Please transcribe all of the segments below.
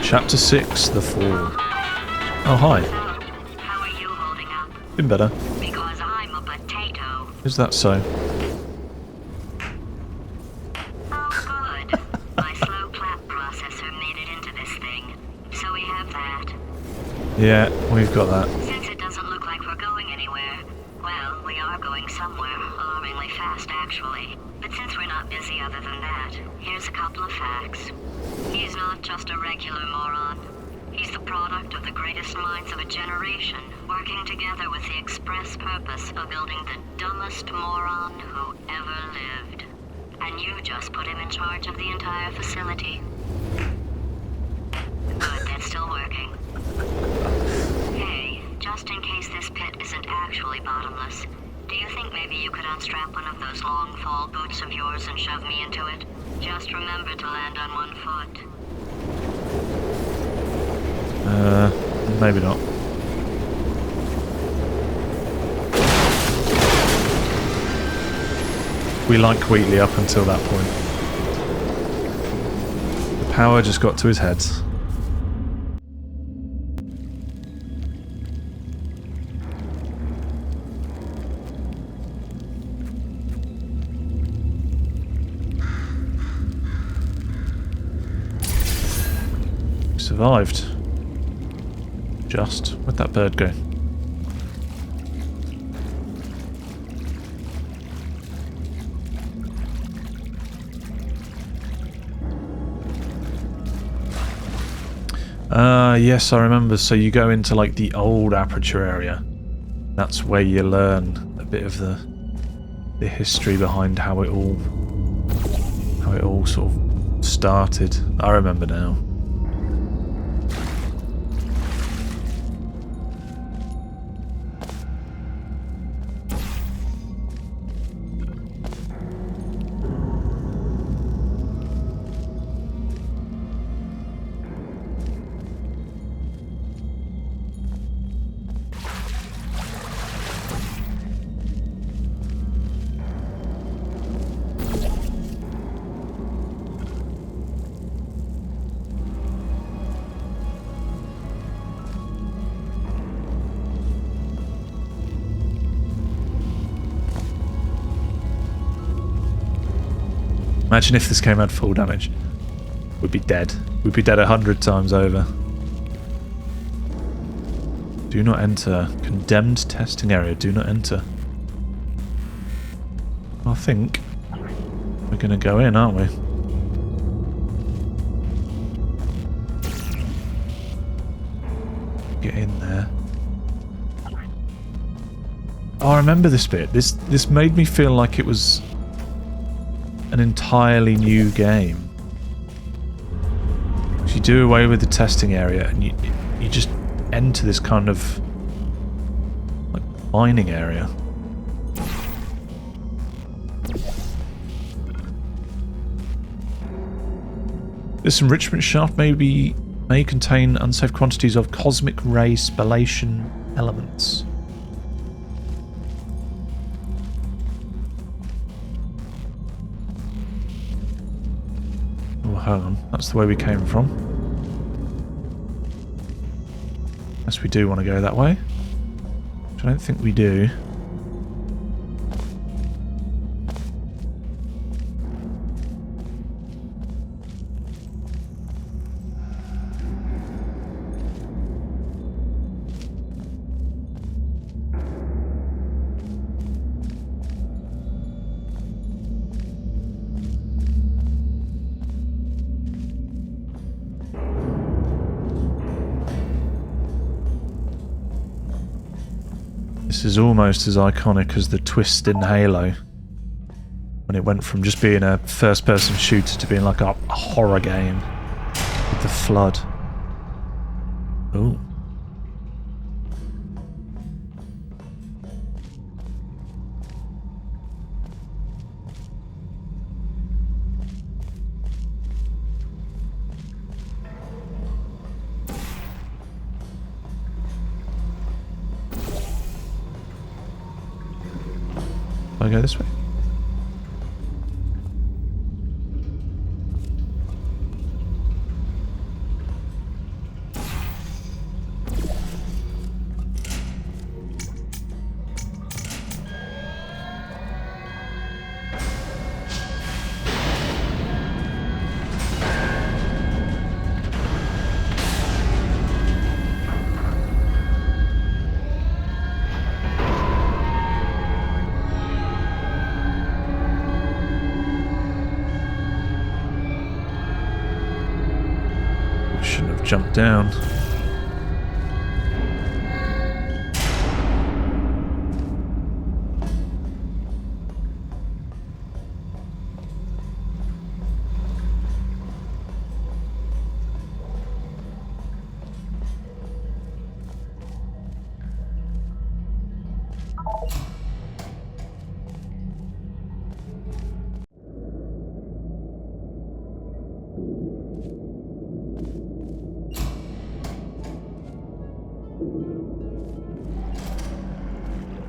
Chapter 6, The Fall. Oh, hi. How are you holding up? Been better. Because I'm a potato. Is that so? Oh, good. My slow clap processor made it into this thing. So we have that. Yeah, we've got that. Since it doesn't look like we're going anywhere, well, we are going somewhere, alarmingly fast actually. But since we're not busy other than that, here's a couple of facts. He's not just a regular moron. He's the product of the greatest minds of a generation, working together with the express purpose of building the dumbest moron who ever lived. And you just put him in charge of the entire facility. Good, that's still working. Hey, just in case this pit isn't actually bottomless, do you think maybe you could unstrap one of those long fall boots of yours and shove me into it? Just remember to land on one foot. Maybe not. We liked Wheatley up until that point. The power just got to his head. Survived. Just. Where'd that bird go? Yes, I remember. So you go into like the old Aperture area. That's where you learn a bit of the history behind how it all sort of started. I remember now. Imagine if this game had full damage. We'd be dead. We'd be dead 100 times over. Do not enter. Condemned testing area. Do not enter. I think we're going to go in, aren't we? Get in there. Oh, I remember this bit. This made me feel like it was an entirely new game. So you do away with the testing area and you just enter this kind of like mining area. This enrichment shaft may contain unsafe quantities of cosmic ray spallation elements. Hold on, that's the way we came from. Unless we do want to go that way. Which I don't think we do. This is almost as iconic as the twist in Halo, when it went from just being a first-person shooter to being like a horror game with the flood. Ooh. I go this way? shouldn't have jumped down.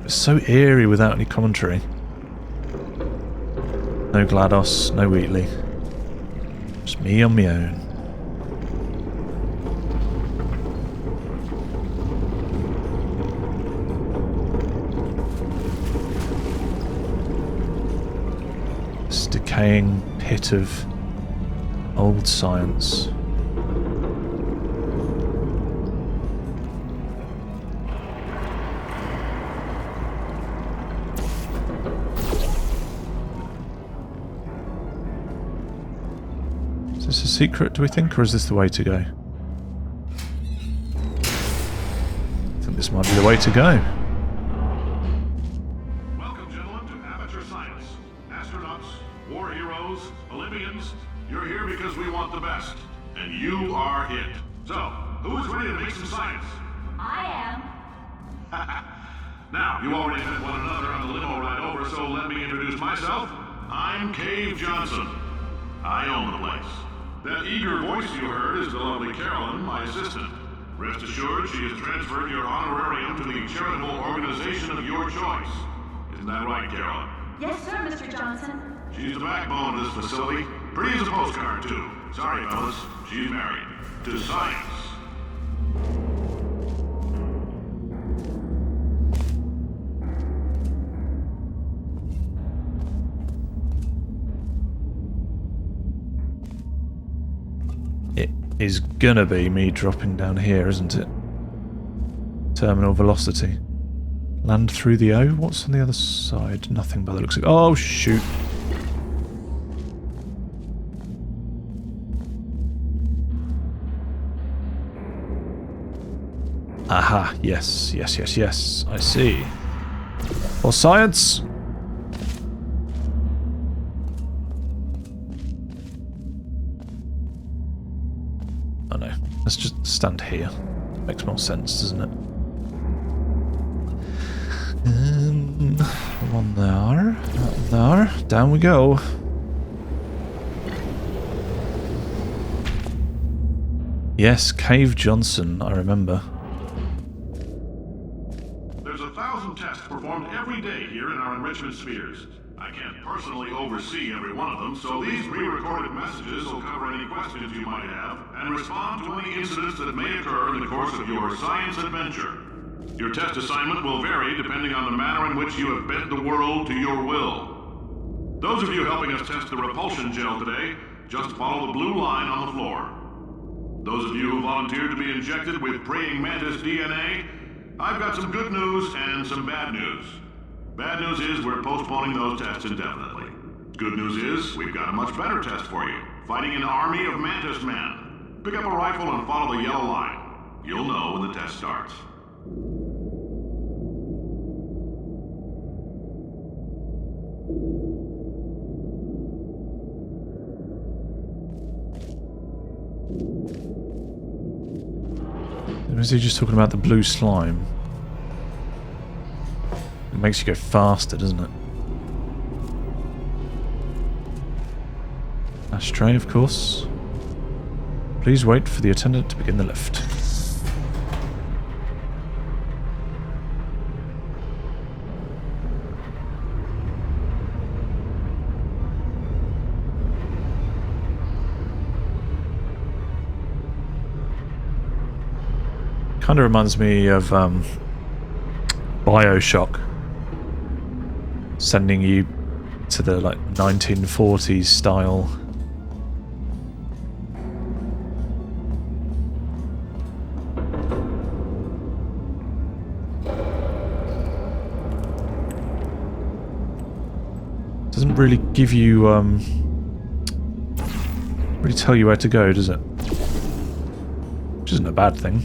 It's so eerie without any commentary. No GLaDOS, no Wheatley. Just me on my own. This decaying pit of old science. Is this a secret, do we think, or is this the way to go? I think this might be the way to go. Welcome, gentlemen, to Aperture Science. Astronauts, war heroes, Olympians, you're here because we want the best. And you are it. So, who is ready to make some science? I am. Now, you already met one another on the limo ride over, so let me introduce myself. I'm Cave Johnson. I own the place. That eager voice you heard is the lovely Carolyn, my assistant. Rest assured, she has transferred your honorarium to the charitable organization of your choice. Isn't that right, Carolyn? Yes, sir, Mr. Johnson. She's the backbone of this facility. Pretty as a postcard, too. Sorry, fellas. She's married. To science. It is gonna be me dropping down here, isn't it? Terminal velocity. Land through the O? What's on the other side? Nothing by the looks of it. Oh, shoot. Aha, yes, yes, yes, yes. I see. For science! Oh no, let's just stand here. Makes more sense, doesn't it? One there, down we go. Yes, Cave Johnson, I remember. There's 1,000 tests performed every day here in our enrichment spheres. I can't personally oversee every one of them, so these pre-recorded messages will cover any questions you might have and respond to any incidents that may occur in the course of your science adventure. Your test assignment will vary depending on the manner in which you have bent the world to your will. Those of you helping us test the repulsion gel today, just follow the blue line on the floor. Those of you who volunteered to be injected with praying mantis DNA, I've got some good news and some bad news. Bad news is we're postponing those tests indefinitely. Good news is we've got a much better test for you. Fighting an army of mantis men. Pick up a rifle and follow the yellow line. You'll know when the test starts. Was he just talking about the blue slime? It makes you go faster, doesn't it? Ashtray, of course. Please wait for the attendant to begin the lift. Kind of reminds me of BioShock, sending you to the like 1940s style. Doesn't really give you really tell you where to go, does it? which isn't a bad thing.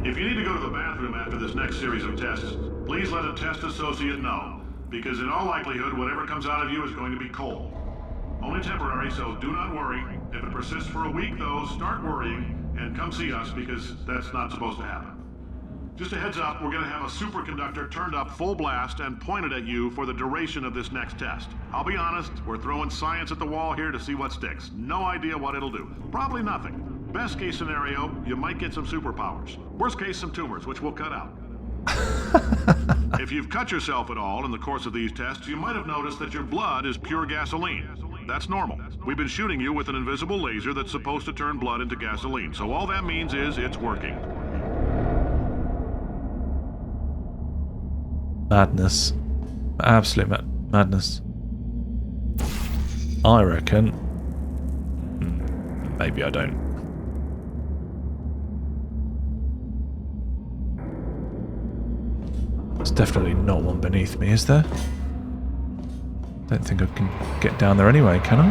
If you need to go to the bathroom after this next series of tests, please let a test associate know, because in all likelihood, whatever comes out of you is going to be coal. Only temporary, so do not worry. If it persists for a week, though, start worrying and come see us, because that's not supposed to happen. Just a heads up, we're going to have a superconductor turned up full blast and pointed at you for the duration of this next test. I'll be honest, we're throwing science at the wall here to see what sticks. No idea what it'll do. Probably nothing. Best case scenario, you might get some superpowers. Worst case, some tumors, which we'll cut out. If you've cut yourself at all in the course of these tests, you might have noticed that your blood is pure gasoline. That's normal. We've been shooting you with an invisible laser that's supposed to turn blood into gasoline, so all that means is it's working. Madness. Absolute madness. I reckon. Maybe I don't. There's definitely not one beneath me, is there? Don't think I can get down there anyway, can I?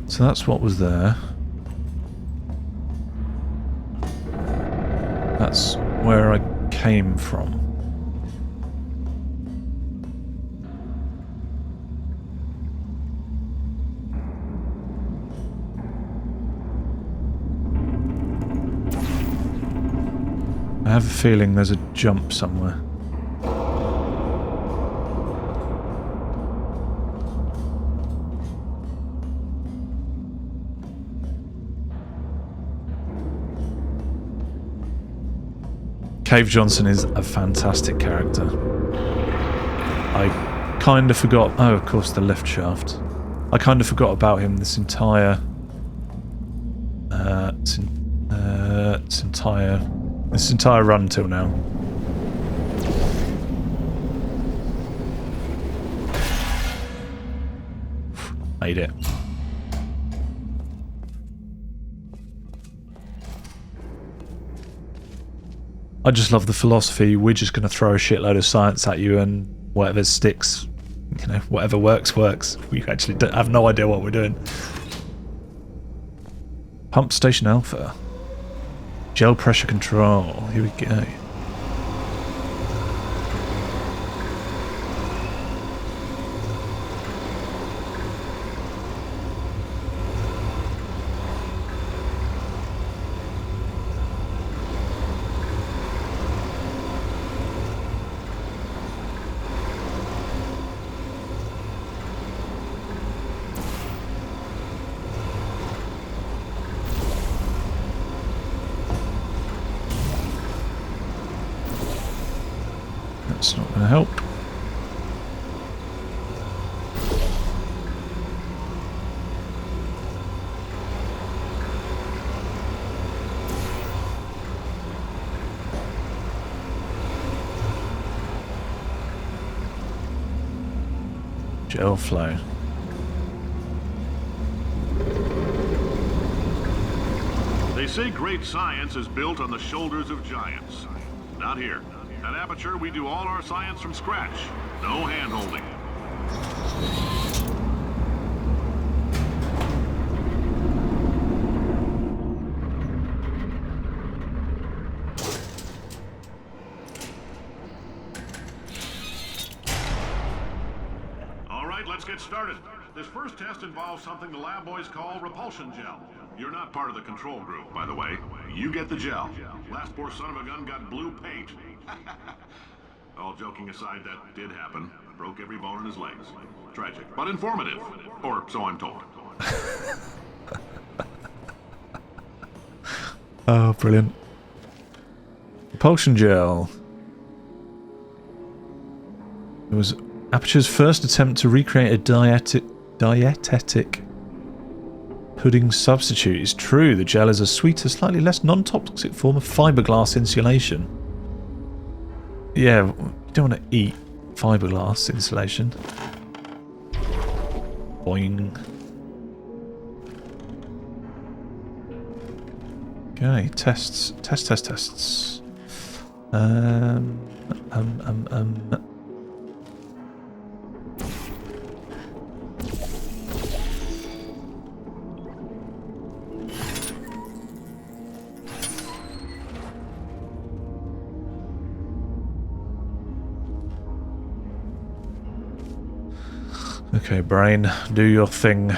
So that's what was there. That's where I came from. I have a feeling there's a jump somewhere. Cave Johnson is a fantastic character. I kind of forgot... Oh, of course, the lift shaft. I kind of forgot about him this entire run till now. Made it. I just love the philosophy. We're just going to throw a shitload of science at you, and whatever sticks, you know, whatever works, works. We actually have no idea what we're doing. Pump Station Alpha. Gel pressure control. Here we go. That's not going to help. Gel flow. They say great science is built on the shoulders of giants. Not here. At Aperture, we do all our science from scratch. No hand-holding. All right, let's get started. This first test involves something the lab boys call repulsion gel. You're not part of the control group, by the way. You get the gel. Last poor son of a gun got blue paint. All joking aside, that did happen. Broke every bone in his legs. Tragic, but informative. Or so I'm told. Oh, brilliant. Repulsion gel. It was Aperture's first attempt to recreate a dietetic pudding substitute. It's true, the gel is a sweeter, slightly less non-toxic form of fiberglass insulation. Yeah, you don't want to eat fiberglass insulation. Boing. Okay, tests. Tests. Okay, brain, do your thing.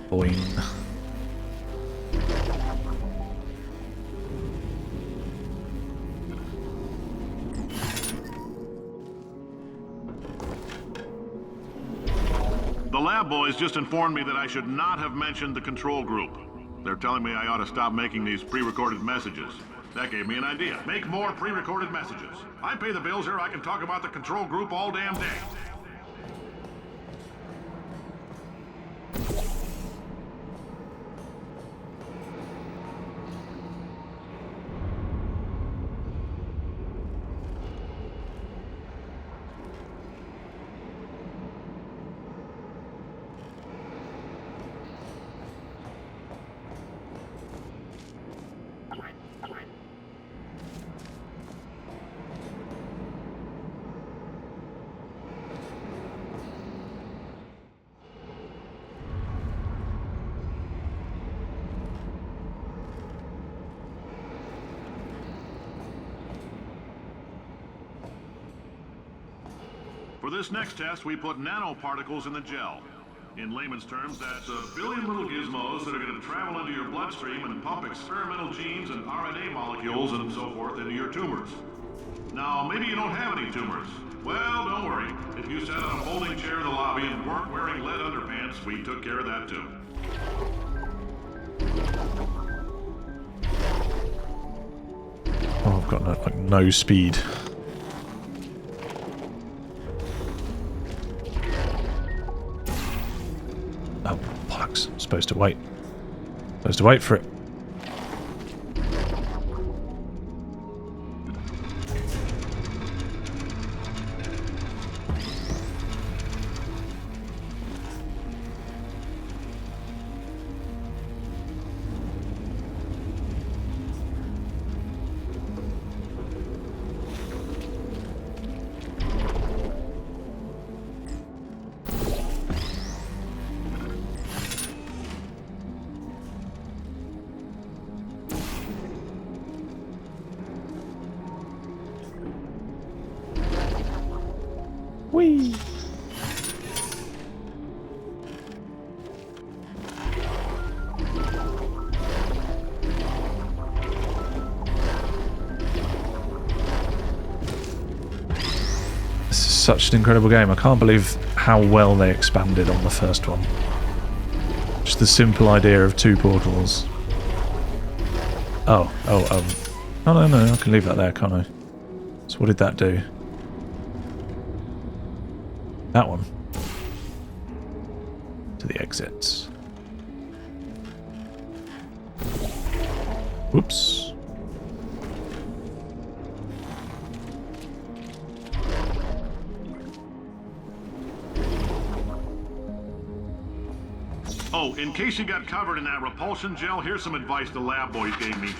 Boing. The lab boys just informed me that I should not have mentioned the control group. They're telling me I ought to stop making these pre-recorded messages. That gave me an idea. Make more pre-recorded messages. I pay the bills here, I can talk about the control group all damn day. For this next test, we put nanoparticles in the gel. In layman's terms, that's a billion little gizmos that are going to travel into your bloodstream and pump experimental genes and RNA molecules and so forth into your tumors. Now, maybe you don't have any tumors. Well, don't worry. If you sat on a folding chair in the lobby and weren't wearing lead underpants, we took care of that too. Oh, I've got no speed. Oh, bollocks. I'm supposed to wait. Supposed to wait for it. Whee! This is such an incredible game. I can't believe how well they expanded on the first one. Just the simple idea of two portals. Oh, no, I can leave that there, can't I? So what did that do? That one. To the exits. Whoops. Oh, in case you got covered in that repulsion gel, here's some advice the lab boys gave me.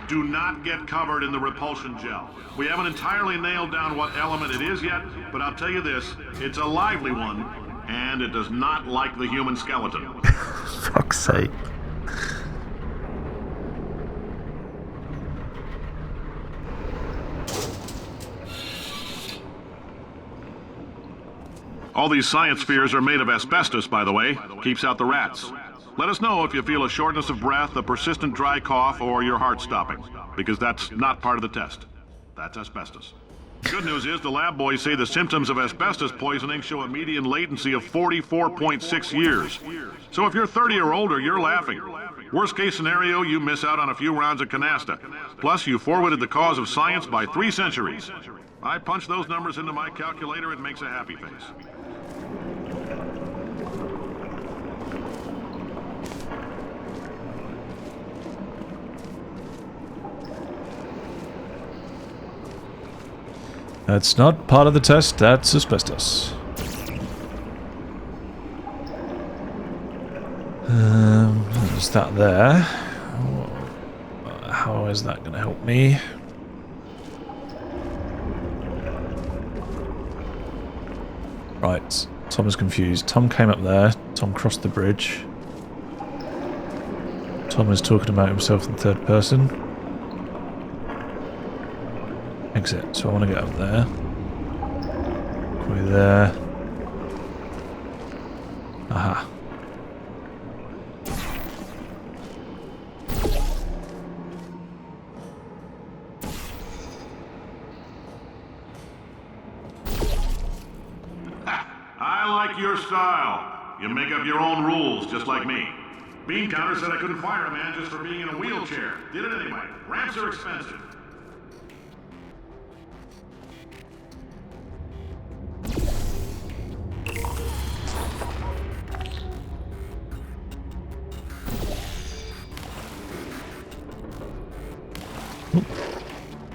Do not get covered in the repulsion gel. We haven't entirely nailed down what element it is yet, but I'll tell you this, it's a lively one, and it does not like the human skeleton. Fuck's sake. All these science spheres are made of asbestos, by the way. Keeps out the rats. Let us know if you feel a shortness of breath, a persistent dry cough, or your heart stopping, because that's not part of the test. That's asbestos. Good news is the lab boys say the symptoms of asbestos poisoning show a median latency of 44.6 years. So if you're 30 or older, you're laughing. Worst case scenario, you miss out on a few rounds of canasta. Plus, you forwarded the cause of science by 3 centuries. I punch those numbers into my calculator, it makes a happy face. That's not part of the test, that's asbestos. There's that there. How is that going to help me? Right, Tom is confused. Tom came up there, Tom crossed the bridge. Tom is talking about himself in third person. Exit, so I want to get up there. Go there. Aha. I like your style. You make up your own rules, just like me. Bean Counter said I couldn't fire a man just for being in a wheelchair. Did it anyway. Ramps are expensive.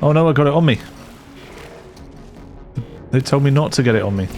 Oh no, I got it on me. They told me not to get it on me.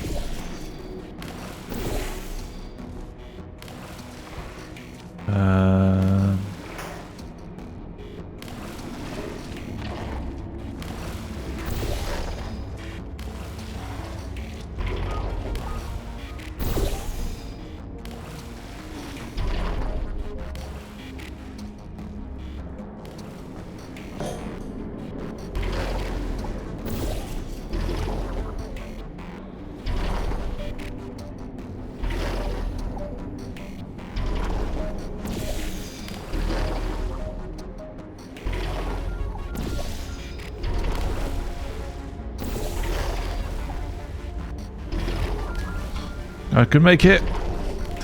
I could make it.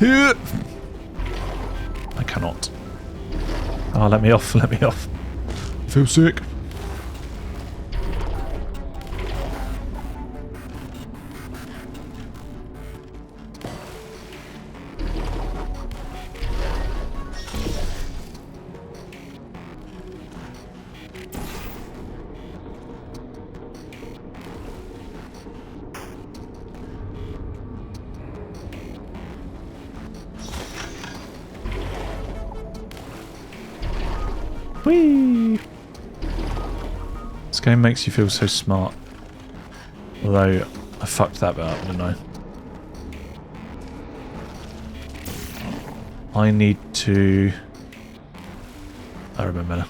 I cannot. Oh, let me off, let me off. I feel sick. Whee! This game makes you feel so smart. Although, I fucked that bit up, didn't I? I need to... I remember now.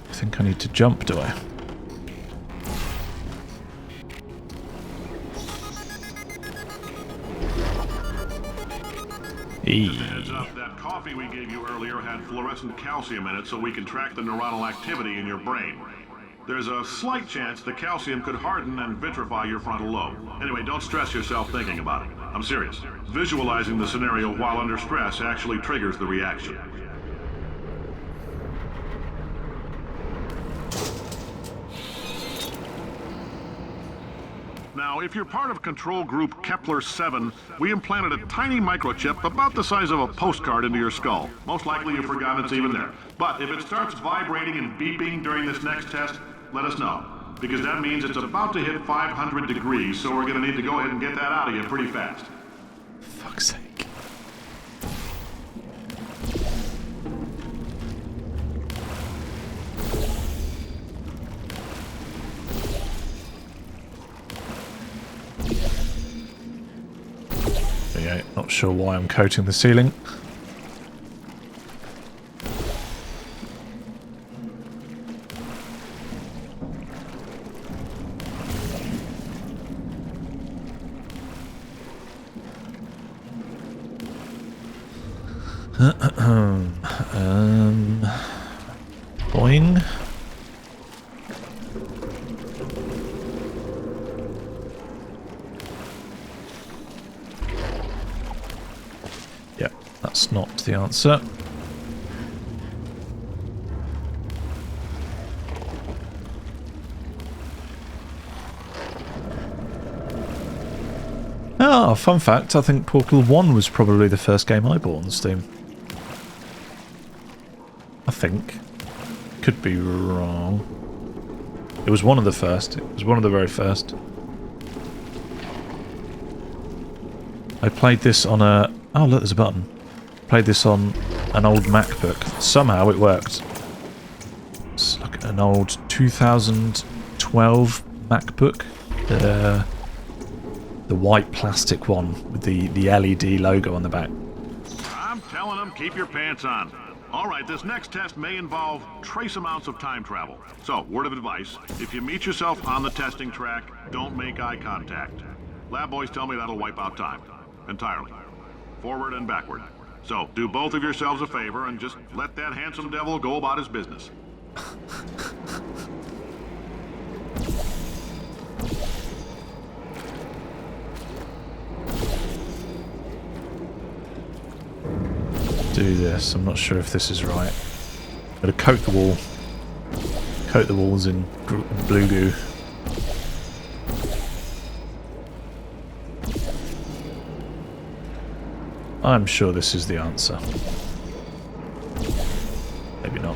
I think I need to jump, do I? Heads up, that coffee we gave you earlier had fluorescent calcium in it so we can track the neuronal activity in your brain. There's a slight chance the calcium could harden and vitrify your frontal lobe. Anyway, don't stress yourself thinking about it. I'm serious. Visualizing the scenario while under stress actually triggers the reaction. Now, if you're part of control group Kepler-7, we implanted a tiny microchip about the size of a postcard into your skull. Most likely you've forgotten it's even there. But if it starts vibrating and beeping during this next test, let us know. Because that means it's about to hit 500 degrees, so we're going to need to go ahead and get that out of you pretty fast. Fuck's sake. Yeah, not sure why I'm coating the ceiling. Boing. Yeah, that's not the answer. Ah, fun fact, I think Portal 1 was probably the first game I bought on Steam. I think. Could be wrong. It was one of the first. It was one of the very first. I played this on a... Oh, look, there's a button. Played this on an old MacBook. Somehow it worked. It's like an old 2012 MacBook. The white plastic one with the LED logo on the back. I'm telling them, keep your pants on. All right, this next test may involve trace amounts of time travel. So, word of advice, if you meet yourself on the testing track, don't make eye contact. Lab boys tell me that'll wipe out time. Entirely. Forward and backward. So, do both of yourselves a favor and just let that handsome devil go about his business. Do this. I'm not sure if this is right. I'm going to coat the wall. Coat the walls in blue goo. I'm sure this is the answer. Maybe not.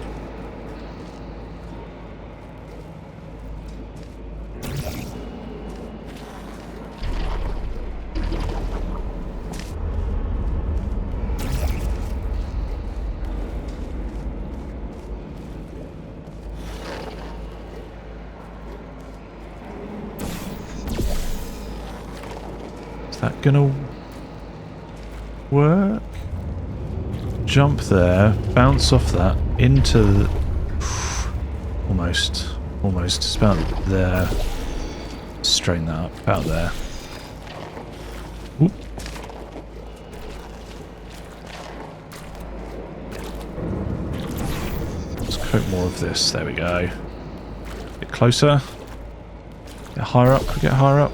Is that gonna work? Jump there, bounce off that into the... Almost. It's about there. Straighten that up, about there. Oop. Let's coat more of this, there we go. Get closer. Get higher up, get higher up.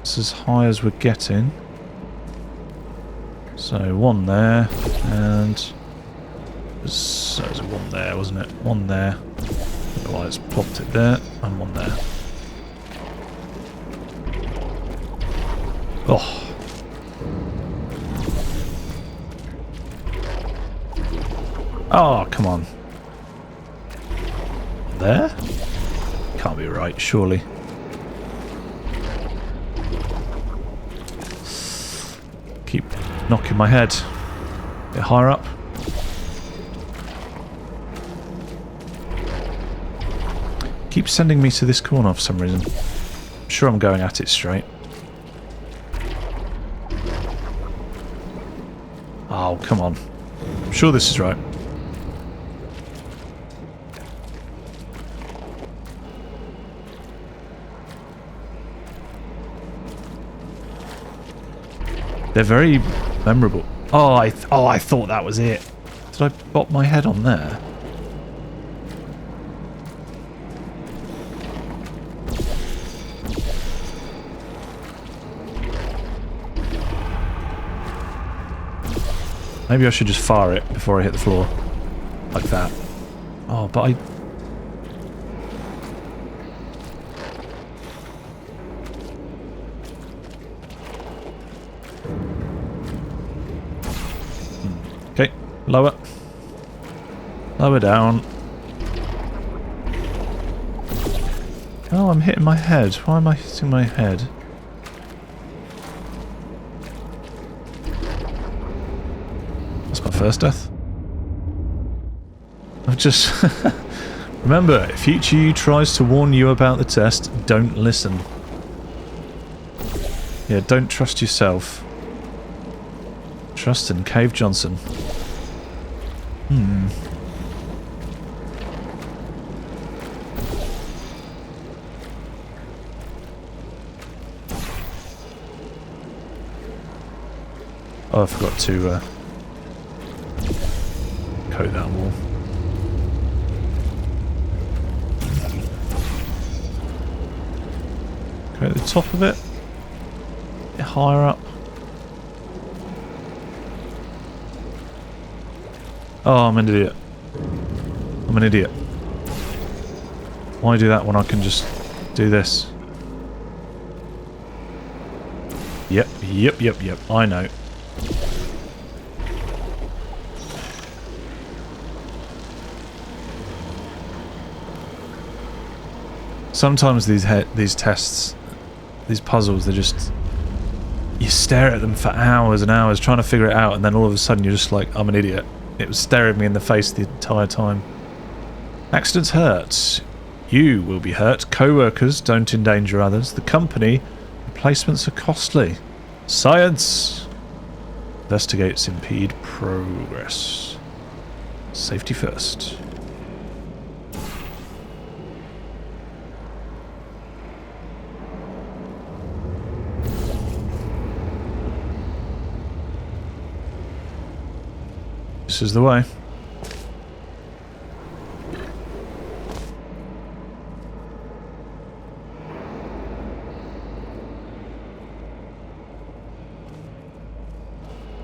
It's as high as we're getting. So one there, and so there's one there, wasn't it? One there. I don't know why it's plopped it there, and one there. Oh. Oh, come on. There? Can't be right, surely. Keep knocking my head. Get higher up. Keep sending me to this corner for some reason. I'm sure I'm going at it straight. Oh, come on. I'm sure this is right. They're very memorable. Oh, I thought that was it. Did I bop my head on there? Maybe I should just fire it before I hit the floor. Like that. Oh, but I... Okay, lower. Lower down. Oh, I'm hitting my head. Why am I hitting my head? That's my first death. I've just... Remember, if future you tries to warn you about the test, don't listen. Yeah, don't trust yourself. Trust in Cave Johnson. Oh, I forgot to coat that wall. Coat the top of it. Get higher up. Oh, I'm an idiot. I'm an idiot. Why do that when I can just do this? Yep, I know. Sometimes these tests, these puzzles, they're just... You stare at them for hours and hours trying to figure it out, and then all of a sudden you're just like, I'm an idiot. It was staring me in the face the entire time. Accidents hurt. You will be hurt. Co-workers don't endanger others. The company, replacements are costly. Science investigates impede progress. Safety first. This is the way.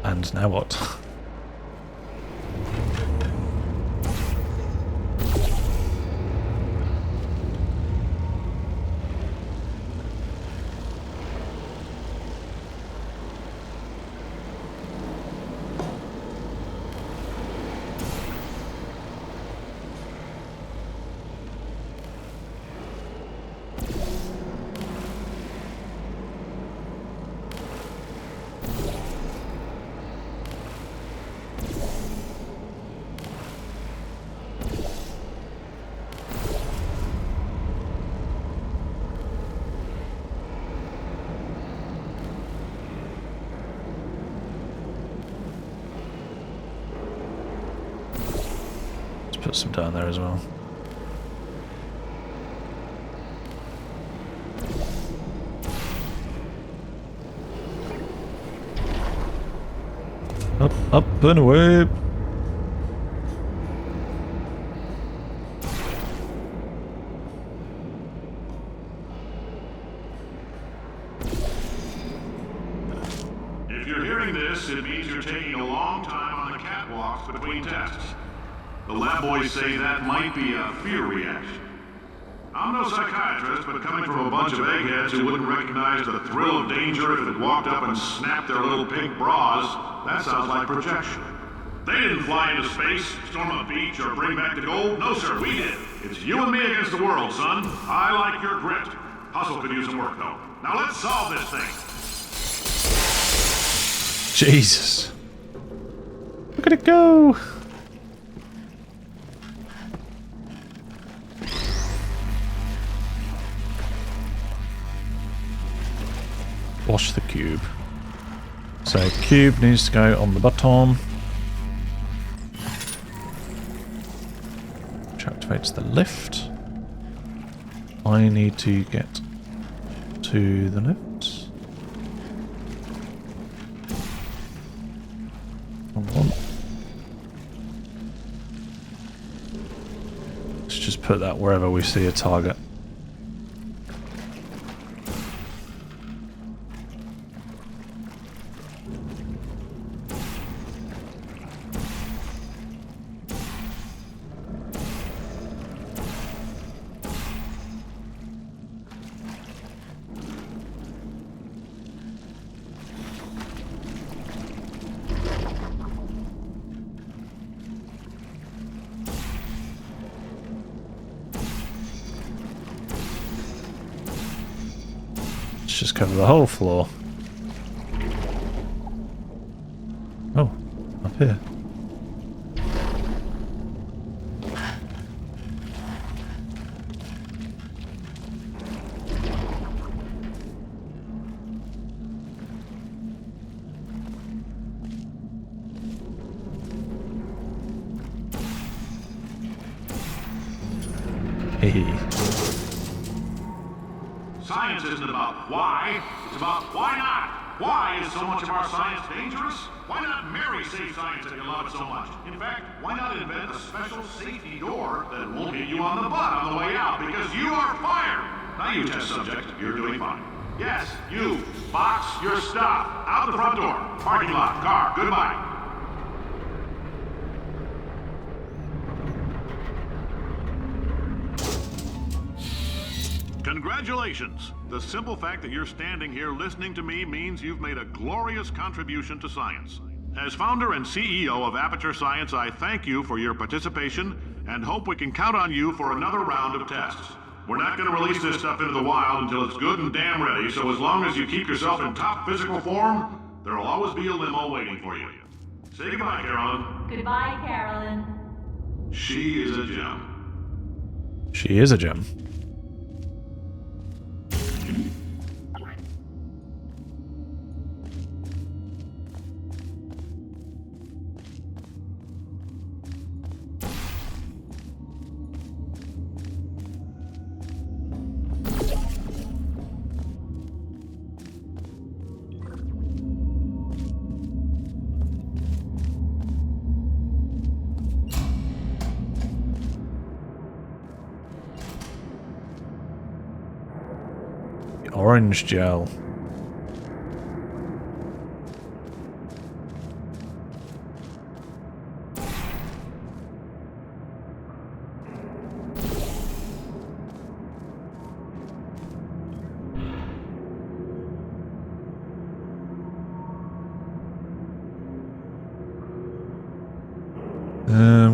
And now what? Put some down there as well. Up and away. If you're hearing this, it means you're taking a long time on the catwalks between tests. The lab boys say that might be a fear reaction. I'm no psychiatrist, but coming from a bunch of eggheads who wouldn't recognize the thrill of danger if it walked up and snapped their little pink bras, that sounds like projection. They didn't fly into space, storm a beach, or bring back the gold. No, sir, we did. It's you and me against the world, son. I like your grit. Hustle could use some work, though. Now let's solve this thing. Jesus. Look at it go. Wash the cube. So cube needs to go on the bottom. Which activates the lift. I need to get to the lift. One. Let's just put that wherever we see a target. Just cover the whole floor. Oh, up here. Hey. Science isn't about why, it's about why not. Why is so much of our science dangerous? Why not marry safe science if you love it so much? In fact, why not invent a special safety door that won't hit you on the butt on the way out, because you are fired. Now you test subject, you're doing fine. Yes, you, box your stuff, out the front door, parking lot, car, goodbye. Congratulations! The simple fact that you're standing here listening to me means you've made a glorious contribution to science. As founder and CEO of Aperture Science, I thank you for your participation and hope we can count on you for another round of tests. We're not going to release this stuff into the wild until it's good and damn ready, so as long as you keep yourself in top physical form, there will always be a limo waiting for you. Say goodbye, Carolyn. Goodbye, Carolyn. She is a gem. She is a gem. Orange gel.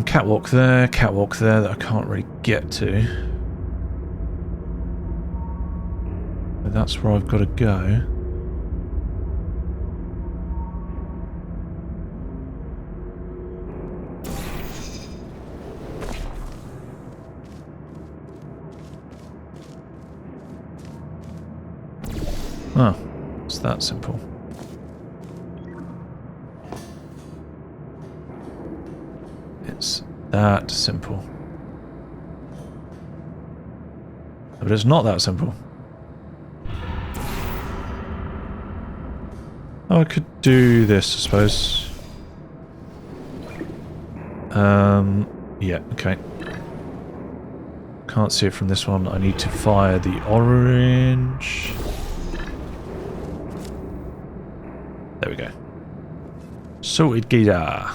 Catwalk there that I can't really get to. But that's where I've got to go. Oh, it's that simple. It's that simple. But it's not that simple. Oh, I could do this, I suppose. Yeah, okay. Can't see it from this one. I need to fire the orange. There we go. Sorted, geezer.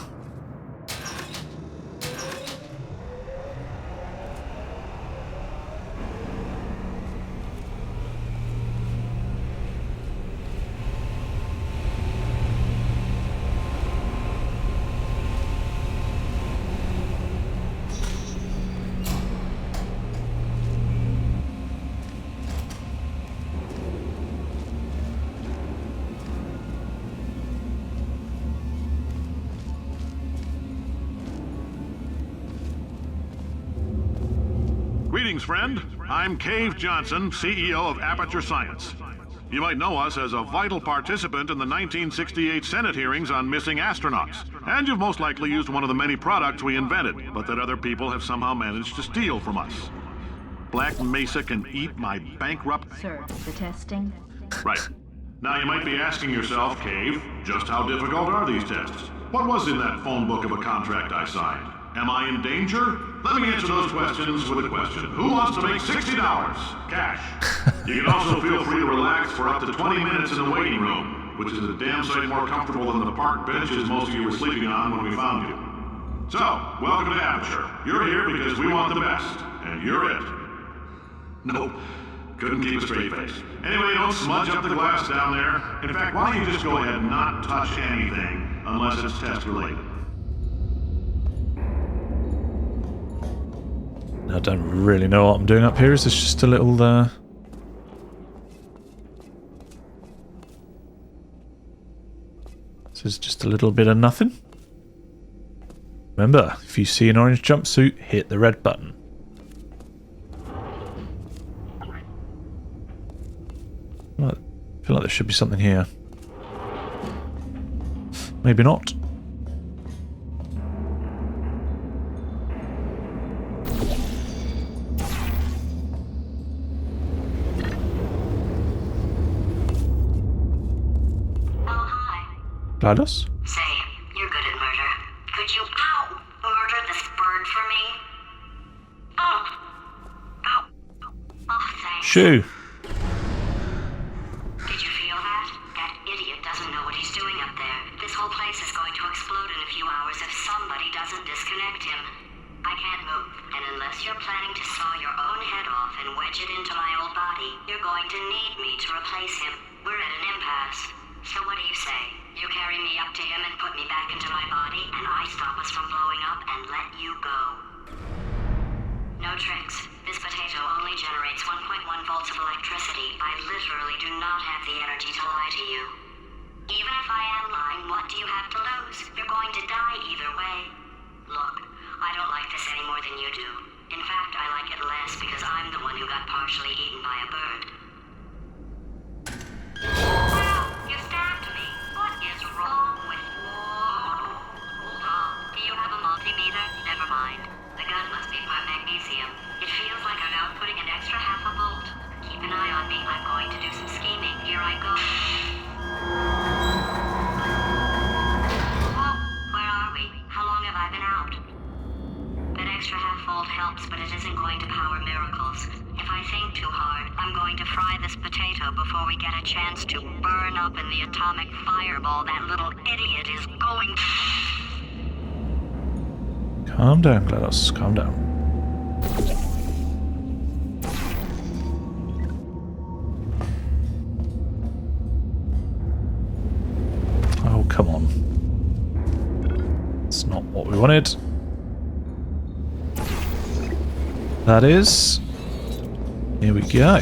Greetings, friend. I'm Cave Johnson, CEO of Aperture Science. You might know us as a vital participant in the 1968 Senate hearings on missing astronauts. And you've most likely used one of the many products we invented, but that other people have somehow managed to steal from us. Black Mesa can eat my bankrupt... Sir, the testing? Right. Now you might be asking yourself, Cave, just how difficult are these tests? What was in that phone book of a contract I signed? Am I in danger? Let me answer those questions with a question. Who wants to make $60? Cash. You can also feel free to relax for up to 20 minutes in the waiting room, which is a damn sight more comfortable than the park benches most of you were sleeping on when we found you. So, welcome to Aperture. You're here because we want the best, and you're it. Nope. Couldn't keep a straight face. Anyway, don't smudge up the glass down there. In fact, why don't you just go ahead and not touch anything unless it's test related. I don't really know what I'm doing up here. Is this just a little, This is just a little bit of nothing. Remember, if you see an orange jumpsuit, hit the red button. I feel like there should be something here. Maybe not. GLaDOS? Say, you're good at murder. Could you, murder this bird for me? Thanks. Shoo. Did you feel that? That idiot doesn't know what he's doing up there. This whole place is going to explode in a few hours if somebody doesn't disconnect him. I can't move, and unless you're planning to saw your own head off and wedge it into my old body, you're going to need me to replace him. We're at an impasse. So what do you say? You carry me up to him and put me back into my body, and I stop us from blowing up and let you go. No tricks. This potato only generates 1.1 volts of electricity. I literally do not have the energy to lie to you. Even if I am lying, what do you have to lose? You're going to die either way. Look, I don't like this any more than you do. In fact, I like it less because I'm the one who got partially eaten by a bird. Wow, you stabbed me. What is wrong with you? Hold on. Do you have a multimeter? Never mind. The gun must be part magnesium. It feels like I'm outputting an extra half a volt. Keep an eye on me. I'm going to do some scheming. Here I go. Oh, where are we? How long have I been out? That extra half volt helps, but it isn't going to power miracles. If I think too hard, I'm going to fry this potato before we get a chance to burn up in the atomic fireball that little idiot is going to... Calm down, GLaDOS. Calm down. Oh, come on. It's not what we wanted. That is... Here we go.